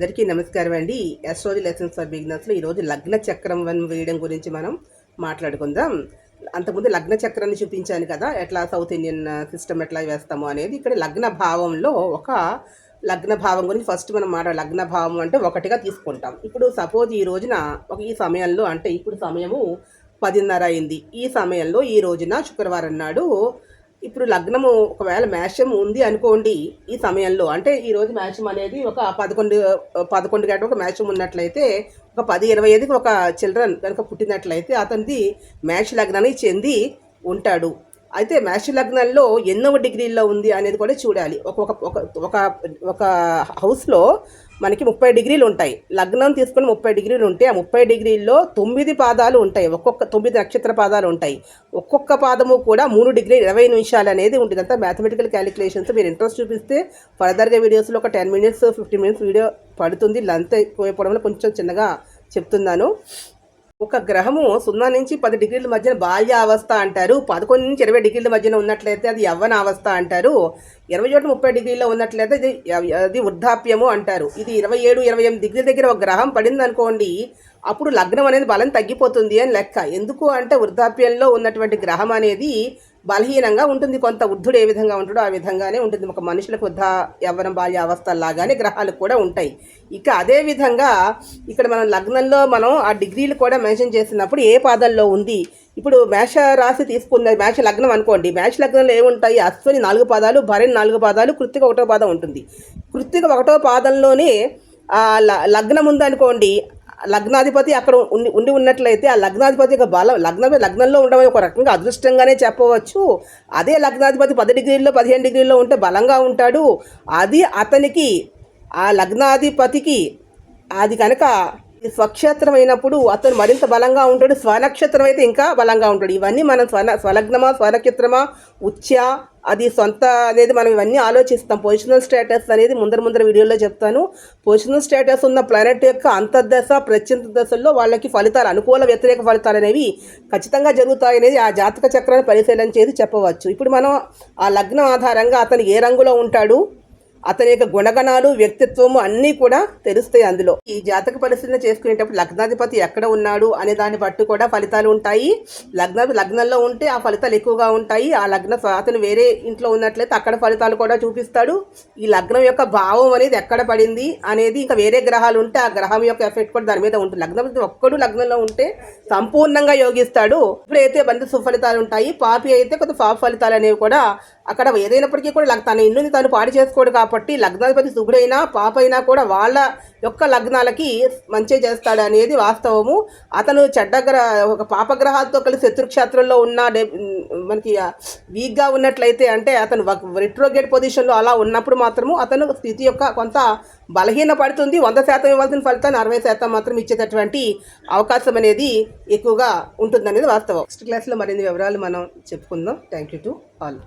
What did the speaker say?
అందరికీ నమస్కారం అండి. అస్ట్రాలజీ లెసన్స్ ఫర్ బిగినర్స్లో ఈరోజు లగ్న చక్రం వేయడం గురించి మనం మాట్లాడుకుందాం. అంతకుముందు లగ్న చక్రాన్ని చూపించాను కదా, ఎట్లా సౌత్ ఇండియన్ సిస్టమ్ ఎట్లా వేస్తాము అనేది. ఇక్కడ లగ్న భావంలో ఒక లగ్న భావం గురించి ఫస్ట్ మనం లగ్న భావం అంటే ఒకటిగా తీసుకుంటాం. ఇప్పుడు సపోజ్ ఈ రోజున ఈ సమయంలో అంటే ఇప్పుడు సమయము 10:30 అయింది. ఈ సమయంలో ఈ రోజున శుక్రవారం నాడు ఇప్పుడు లగ్నము ఒకవేళ మేషం ఉంది అనుకోండి. ఈ సమయంలో అంటే ఈరోజు మేషం అనేది ఒక 11 గంటలకు ఒక మేషం ఉన్నట్లయితే ఒక 10:25కి ఒక చిల్డ్రన్ కనుక పుట్టినట్లయితే అతనిది మేష లగ్నానికి చెంది ఉంటాడు. అయితే మేష లగ్నంలో ఎన్నవ డిగ్రీల్లో ఉంది అనేది కూడా చూడాలి. ఒక హౌస్లో మనకి 30 డిగ్రీలు ఉంటాయి. లగ్నం తీసుకుని 30 డిగ్రీలు ఉంటే ఆ 30 డిగ్రీల్లో 9 పాదాలు ఉంటాయి. 9 నక్షత్ర పాదాలు ఉంటాయి. ఒక్కొక్క పాదము కూడా 3 డిగ్రీలు 20 నిమిషాలు అనేది ఉంటుంది. అంతా మ్యాథమెటికల్ క్యాలిక్యులేషన్స్. మీరు ఇంట్రెస్ట్ చూపిస్తే ఫర్దర్గా వీడియోస్లో ఒక 10 మినిట్స్ 15 మినిట్స్ వీడియో పడుతుంది. అంతా ఎక్కువైపోవడంలో కొంచెం చిన్నగా చెప్తున్నాను. ఒక గ్రహము 0 నుంచి 10 డిగ్రీల మధ్యన బాల్య అవస్థ అంటారు. 11 నుంచి 20 డిగ్రీల మధ్యన ఉన్నట్లయితే అది యవ్వన అవస్థ అంటారు. 30 డిగ్రీలో ఉన్నట్లయితే అది వృద్ధాప్యము అంటారు. ఇది 27, 28 డిగ్రీల దగ్గర ఒక గ్రహం పడింది అనుకోండి, అప్పుడు లగ్నం అనేది బలం తగ్గిపోతుంది అని లెక్క. ఎందుకు అంటే వృద్ధాప్యంలో ఉన్నటువంటి గ్రహం అనేది బలహీనంగా ఉంటుంది. కొంత వృద్ధుడు ఏ విధంగా ఉంటాడో ఆ విధంగానే ఉంటుంది. ఒక మనుషులకు యవ్వనం బాల్య అవస్థలాగానే గ్రహాలు కూడా ఉంటాయి. ఇక అదే విధంగా ఇక్కడ మనం లగ్నంలో ఆ డిగ్రీలు కూడా మెన్షన్ చేసినప్పుడు ఏ పాదంలో ఉంది. ఇప్పుడు మేష రాశి తీసుకున్న మేష లగ్నం అనుకోండి. మేష లగ్నంలో ఏముంటాయి? అశ్విని 4 పాదాలు, భరణి 4 పాదాలు, కృత్తిక 1వ పాదం ఉంటుంది. కృత్తిక 1వ పాదంలోనే లగ్నం ఉందనుకోండి, లగ్నాధిపతి అక్కడ ఉన్నట్లయితే ఆ లగ్నాధిపతి యొక్క బలం లగ్నంలో ఉండడం ఒక రకంగా అదృష్టంగానే చెప్పవచ్చు. అదే లగ్నాధిపతి 10 డిగ్రీల్లో 15 డిగ్రీల్లో ఉంటే బలంగా ఉంటాడు. అది అతనికి ఆ లగ్నాధిపతికి అది కనుక స్వక్షేత్రం అయినప్పుడు అతను మరింత బలంగా ఉంటాడు. స్వనక్షత్రం అయితే ఇంకా బలంగా ఉంటాడు. ఇవన్నీ మనం స్వలగ్నమా స్వనక్షత్రమా ఉచ్చ అది సొంత అనేది మనం ఇవన్నీ ఆలోచిస్తాం. పొజిషనల్ స్టేటస్ అనేది ముందర వీడియోలో చెప్తాను. పొజిషనల్ స్టేటస్ ఉన్న ప్లానెట్ యొక్క అంతర్దశ ప్రత్యంత దశల్లో వాళ్ళకి ఫలితాలు అనుకూల వ్యతిరేక ఫలితాలు అనేవి ఖచ్చితంగా జరుగుతాయి అనేది ఆ జాతక చక్రాన్ని పరిశీలన చేసి చెప్పవచ్చు. ఇప్పుడు మనం ఆ లగ్నం ఆధారంగా అతను ఏ రంగులో ఉంటాడు, అతని యొక్క గుణగణాలు వ్యక్తిత్వము అన్నీ కూడా తెలుస్తాయి. అందులో ఈ జాతక పరిశీలన చేసుకునేటప్పుడు లగ్నాధిపతి ఎక్కడ ఉన్నాడు అనే దాన్ని బట్టి కూడా ఫలితాలు ఉంటాయి. లగ్నంలో ఉంటే ఆ ఫలితాలు ఎక్కువగా ఉంటాయి. ఆ అతను వేరే ఇంట్లో ఉన్నట్లయితే అక్కడ ఫలితాలు కూడా చూపిస్తాడు. ఈ లగ్నం యొక్క భావం అనేది ఎక్కడ పడింది అనేది ఇంకా వేరే గ్రహాలు ఉంటే ఆ గ్రహం యొక్క ఎఫెక్ట్ కూడా దాని మీద ఉంటుంది. లగ్నాధిపతి ఒక్కడు లగ్నంలో ఉంటే సంపూర్ణంగా యోగిస్తాడు. ఇప్పుడైతే బంధు సుఫలితాలు ఉంటాయి. పాపి అయితే కొంత పాప ఫలితాలు అనేవి కూడా అక్కడ ఏదైనప్పటికీ కూడా తన ఇల్లుని తను పాడు చేసుకోడు కాబట్టి లగ్నాధిపతి శుభుడైనా పాప అయినా కూడా వాళ్ళ యొక్క లగ్నాలకి మంచి చేస్తాడు అనేది వాస్తవము. అతను ఒక పాపగ్రహాలతో కలిసి శత్రుక్షేత్రంలో ఉన్న మనకి వీక్గా ఉన్నట్లయితే అంటే అతను రిట్రోగేట్ పొజిషన్లో అలా ఉన్నప్పుడు మాత్రము అతను స్థితి యొక్క కొంత బలహీన పడుతుంది. 100% ఇవ్వాల్సిన ఫలితాన్ని 60% మాత్రం ఇచ్చేటటువంటి అవకాశం అనేది ఎక్కువగా ఉంటుందనేది వాస్తవం. నెక్స్ట్ క్లాస్లో మరిన్ని వివరాలు మనం చెప్పుకుందాం. Thank you to all.